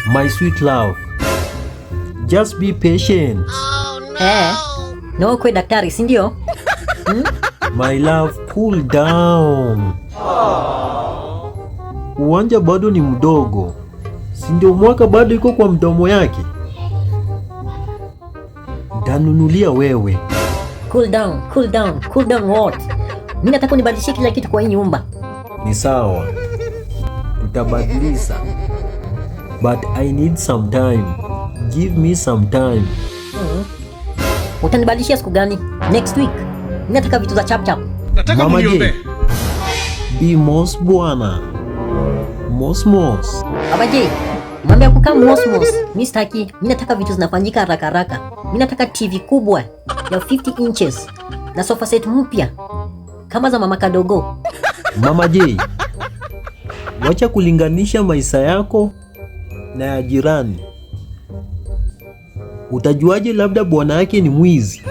My sweet love, just be patient. No kwe daktari, si ndio? My love, cool down. Uwanja bado ni mdogo, si ndio? Mwaka bado iko kwa mdomo yake. Ntanunulia wewe. Cool down, cool down, cool down what? Mimi nataka unibadilishie kila kitu kwa hii nyumba. Ni sawa, tutabadilisha, but I need some time. Give me some time. Utanibadilishia siku gani? Next week. Mimi nataka vitu za chap chap. Mama J, be mos bwana. Mos. Baba J, mwambie kukaa mos. Mimi sitaki. Mimi nataka vitu zinafanyika haraka haraka. Mimi nataka TV kubwa ya 50 inches na sofa set mpya kama za mama kadogo. Mama J, wacha kulinganisha maisha yako na ya jirani. Utajuaje labda bwana yake ni mwizi?